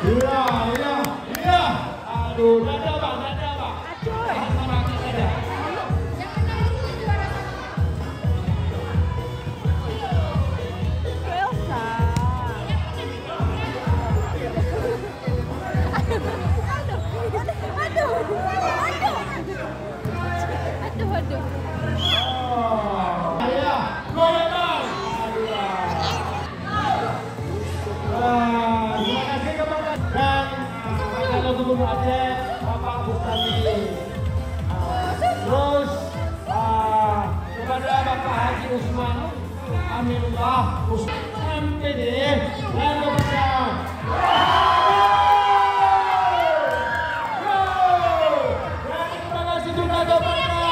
Iya, iya, iya. Aduh, dada bang, dada bang. Tahan sama kaki dada. Gubernur Aceh, Bapak Bustami. Terus kepada Bapak Haji Usman Aminullah MPD dan kepada terima kasih juga kepada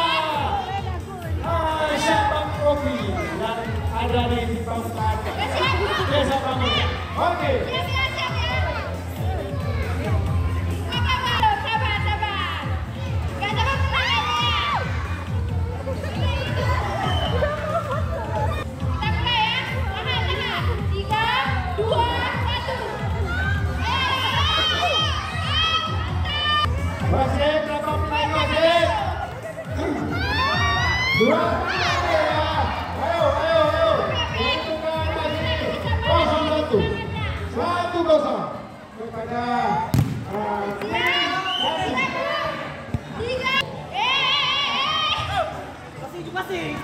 Syabang Robi yang ada di Pangkat Desa Bangun. Oke. Masih berapa menit lagi? 2 menit ya. Ayo, ayo, ayo. Menentukan masih 0-1. 1-0 kepada masih.